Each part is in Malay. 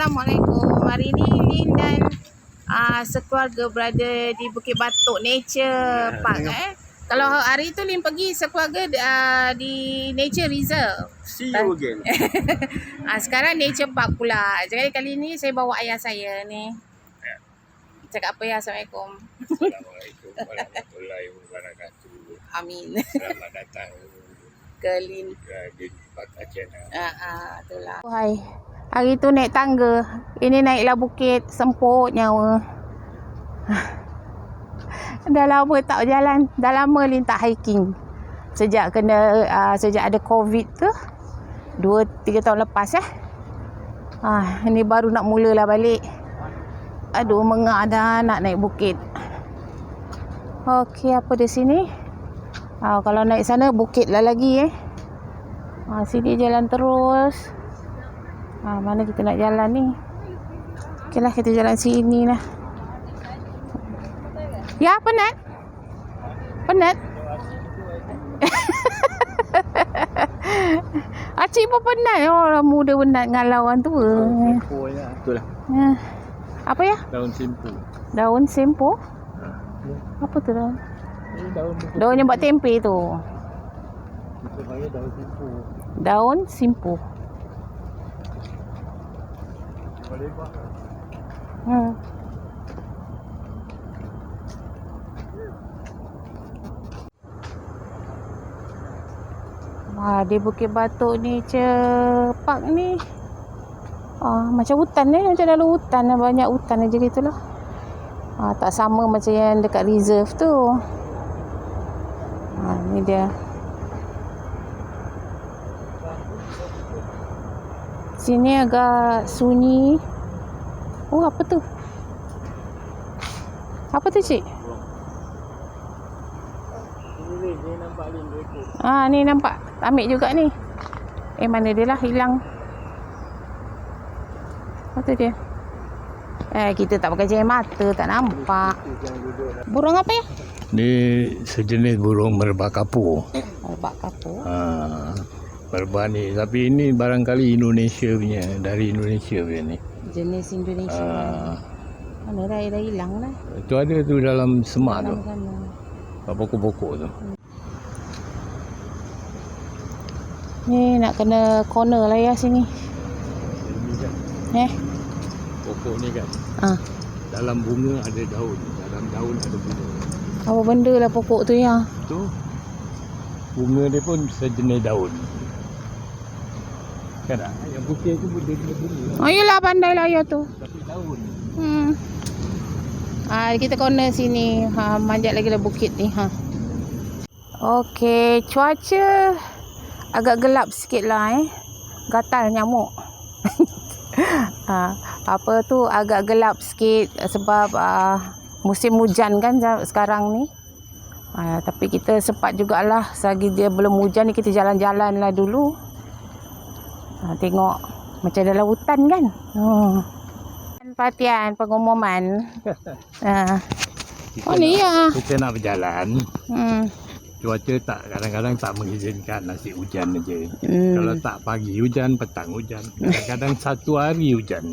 Assalamualaikum. Hari ini Lin dan sekeluarga berada di Bukit Batok Nature Park. Kalau hari itu Lin pergi sekeluarga di Nature Reserve. See you again. Sekarang Nature Park pula. Jadi kali ini saya bawa ayah saya ni. Cakap apa ya? Assalamualaikum. Assalamualaikum warahmatullahi wabarakatuh. Amin. Selamat datang Ke Lin. di Park Acena. Itulah. Hai. Hari tu naik tangga. Ini naiklah bukit semput nyawa. Dah lama tak jalan. Dah lama Lin tak hiking. Sejak ada COVID tu. 2-3 tahun lepas ini baru nak mulalah balik. Aduh, mengak dah nak naik bukit. Okey, apa di sini? Kalau naik sana bukit lah lagi sini jalan terus. Mana kita nak jalan ni? Okeylah, kita jalan sini lah. Ya, penat? Penat? Acik pun penat. Orang muda penat ngalau orang tua. Sempo ya, betul lah. Apa ya? Daun sempo. Daun sempo? Apa tu daun? Daun yang buat tempe tu. Kita panggil daun sempo. Daun simpu. Boleh buat. Di Bukit Batok Nature Park ni macam hutan ni, macam dalam hutan, banyak hutan aja gitulah. Tak sama macam yang dekat reserve tu. Ni dia. Sini agak sunyi. Apa tu? Apa tu, cik? Ni nampak Lin dua ekor. Ni nampak. Ambil juga ni. Mana dia lah, hilang. Apa tu dia? Kita tak pakai cahaya mata, tak nampak. Burung apa ya? Ni sejenis burung merbak kapur. Merbak kapur. Merbak ni, tapi ini barangkali Indonesia punya, dari Indonesia punya ni. Jenis Indonesia. Mana dah hilang dah. Itu ada tu dalam semak tu. Sana. Pokok-pokok tu. Ni nak kena corner lah ya sini. Ini kan. Pokok ni kan. Dalam bunga ada daun, dalam daun ada bunga. Apa benda lah pokok tu ya? Tu bunga dia pun sejenis daun. Kan tak? Yang putih tu dia kena bunga. Yelah, pandai lah ya tu. Tapi daun. Kita corner sini. Manjat lagi lah bukit ni. Okey, cuaca agak gelap sikit lah gatal nyamuk. Apa tu, agak gelap sikit sebab musim hujan kan sekarang ni. Tapi kita sempat jugalah, selagi dia belum hujan ni kita jalan-jalan lah dulu. Tengok macam dalam hutan kan. Perhatian pengumuman. Ni ya. Kita nak berjalan. Cuaca tak, kadang-kadang tak mengizinkan, nasi hujan aja. Kalau tak pagi hujan, petang hujan. Kadang-kadang satu hari hujan.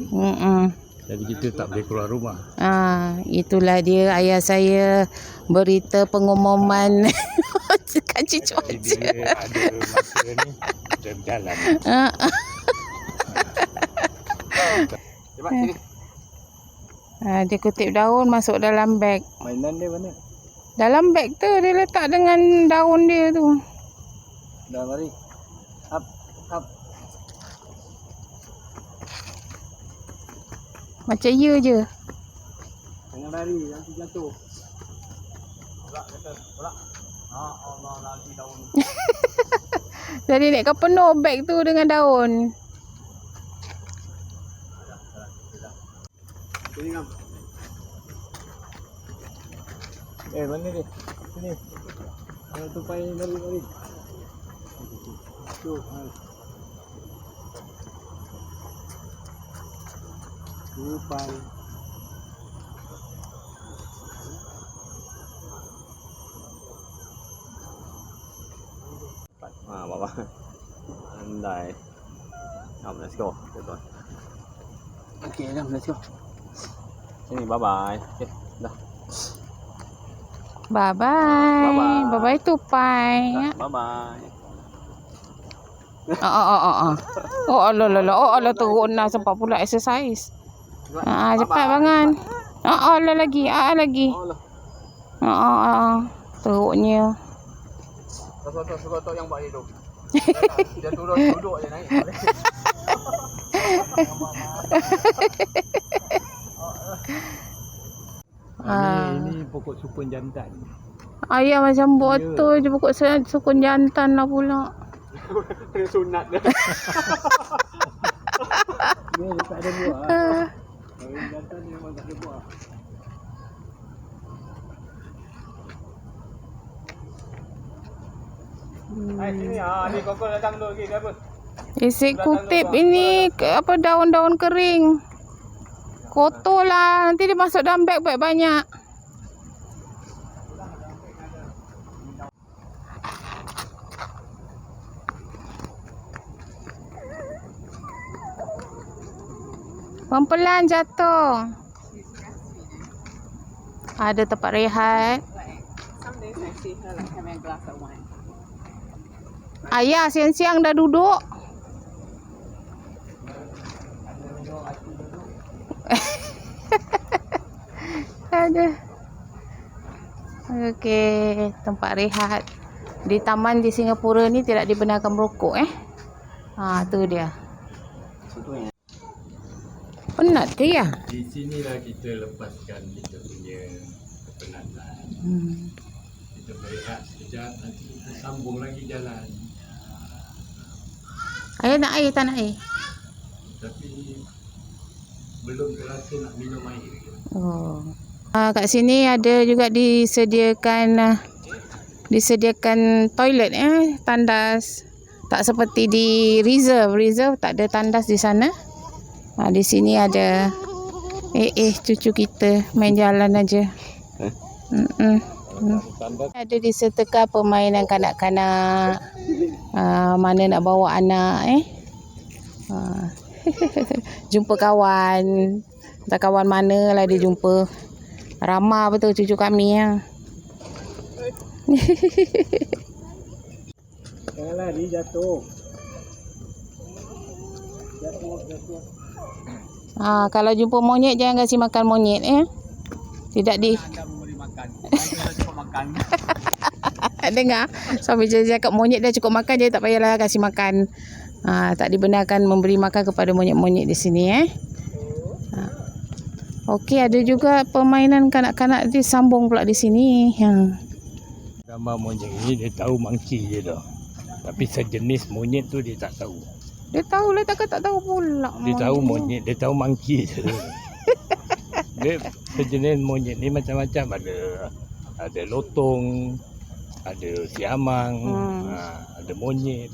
Jadi kita tak boleh keluar rumah. Itulah dia ayah saya berita pengumuman kaji cuaca. Dia ada masa ni kita berjalan. Cepat sini. Dia kutip daun masuk dalam beg. Mainan dia mana? Dalam beg tu dia letak dengan daun dia tu. Dah mari. Up. Macam ya je. Jangan lari, nanti jatuh. Pulak kata, pulak. Allah, nanti daun. Jadi nak penuh beg tu dengan daun. Sini ngam. Mana dia? Sini. Tupai mari. Tu. Tupai. Baba. Andai. Let's go. Okey, dah, let's go. Sini, bye-bye. Okey, dah. Bye bye. Bye-bye. Bye bye tupai. Dah, bye-bye. Oh Allah teruk nak sempat pula exercise. Cepat bangan. Lagi. Lagi. Oh, lah. Teruknya. Suka yang buat hidup. Dia turun duduk je naik. Ini pokok sukun jantan. Ayah macam botol je pokok sukun jantan lah pula. Kena sunat dia. Dia tak ada buah. Kalau jantan dia memang tak ada buah. Hai sini ni kokol datang dulu lagi ke apa? Isi kutip ini apa daun-daun kering. Kotor lah, nanti dia masuk dalam beg banyak. Pelan-pelan jatuh. Ada tempat rehat. Some days I see her like having a glass of wine. Ayah siang-siang dah duduk. Ada. Okey, tempat rehat. Di taman di Singapura ni tidak dibenarkan merokok tu dia. Penat ke ya? Di sinilah kita lepaskan kita punya kepenatan. Kita berehat sekejap, nanti kita sambung lagi jalan. Ayah nak air tak nak air? Tapi belum terasa nak minum air. Kat sini ada juga disediakan toilet tandas. Tak seperti di reserve tak ada tandas di sana. Di sini ada cucu kita main jalan aja. Ada disertakan permainan kanak-kanak. Mana nak bawa anak jumpa kawan. Tak kawan mana lah dia jumpa. Ramah betul cucu kami Janganlah dia jatuh. Kalau jumpa monyet jangan kasih makan monyet Tidak di Anda memberi makan. Anda cukup makan. dengar suami saya cakap monyet dah cukup makan, dia tak payahlah kasih makan. Tak dibenarkan memberi makan kepada monyet-monyet di sini Okey, ada juga permainan kanak-kanak disambung pula di sini. Gambar monyet ini dia tahu monkey je dah. Tapi sejenis monyet tu dia tak tahu. Dia tahu lah, takkan tak tahu pula. Dia tahu monyet, dia tahu monkey je. Dia sejenis monyet ni macam-macam, ada lotong, ada siamang, ada monyet.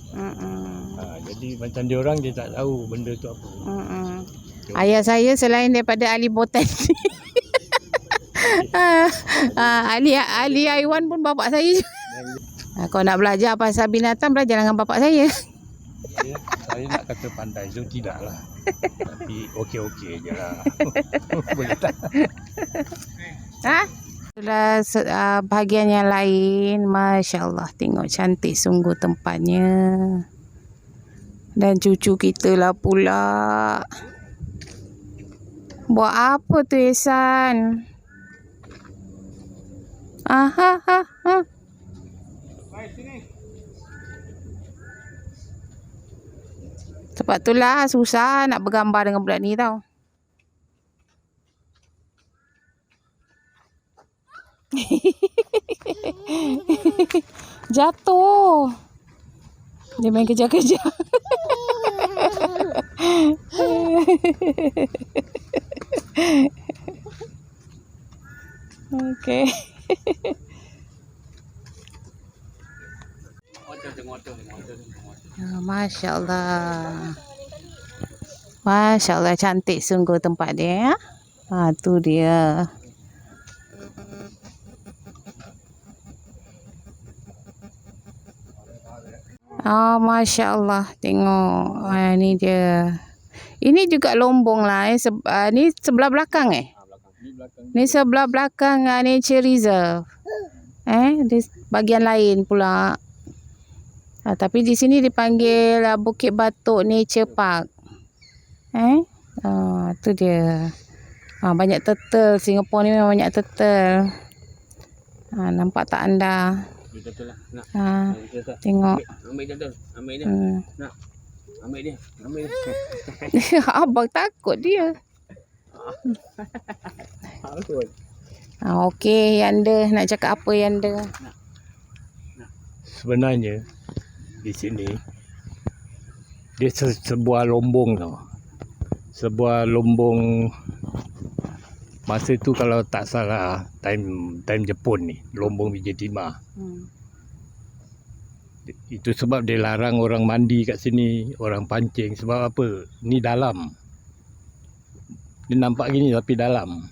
Jadi macam dia orang dia tak tahu benda tu apa. Ayah saya selain daripada ahli botani, ahli haiwan pun bapak saya. Kalau nak belajar pasal binatang, belajar dengan bapak saya. Saya nak kata pandai tu tidaklah. Tapi okey-okey je lah. Boleh tak? Itulah bahagian yang lain. Masya Allah, tengok cantik sungguh tempatnya. Dan cucu kita lah pula. Buat apa tu Ihsan? Sebab itulah susah nak bergambar dengan budak ni tau. Jatuh. Dia main kejar-kejar. Okey. Masya Allah. Masya Allah, cantik sungguh tempat dia tu dia. Masya Allah, tengok ni dia. Ini juga lombong lah. Ni sebelah belakang Belakang. Di belakang. Ni sebelah belakang Nature Reserve. Di bagian lain pula. Tapi di sini dipanggil Bukit Batok Nature Park. Tu dia. Banyak turtle. Singapura ni memang banyak turtle. Nampak tak anda? Kita tu lah. Nak. Kita tak. Tengok. Ambil dia tu. Ambil dia. Nak. Ambil dia. Ambil dia. Abang takut dia. Betul. Okey, Yanda. Nak cakap apa Yanda? Sebenarnya di sini dia sebuah lombong tau. Sebuah lombong masa tu kalau tak salah time Jepun ni, lombong Wijaya Timah. Itu sebab dia larang orang mandi kat sini, orang pancing. Sebab apa? Ni dalam. Dia nampak gini tapi dalam.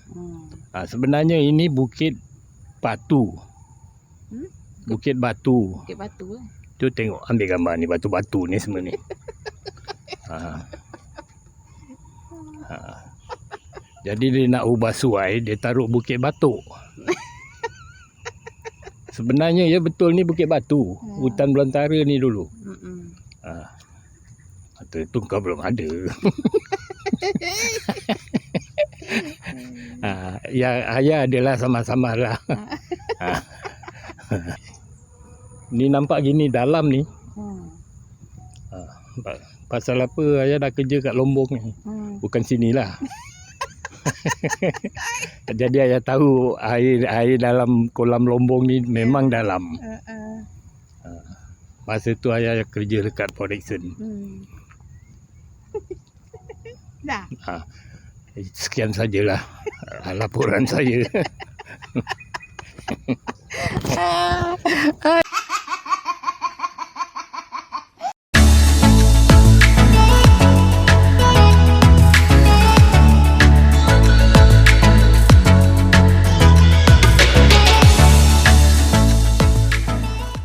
Sebenarnya ini Bukit Batu. Bukit Batu. Bukit Batu. Tu tengok, ambil gambar ni, batu-batu ni semua ni. Jadi dia nak ubah suai, dia taruh Bukit Batok. Sebenarnya ya betul ni Bukit Batu. Hutan belantara ni dulu. Itu kau belum ada. Ya ayah adalah sama-sama lah. Ni nampak gini dalam ni. Pasal apa ayah dah kerja kat Lombok ni. Bukan sinilah. Jadi ayah tahu air dalam kolam Lombok ni memang dalam. Masa tu ayah kerja dekat production. Dah. Sekian sajalah laporan saya.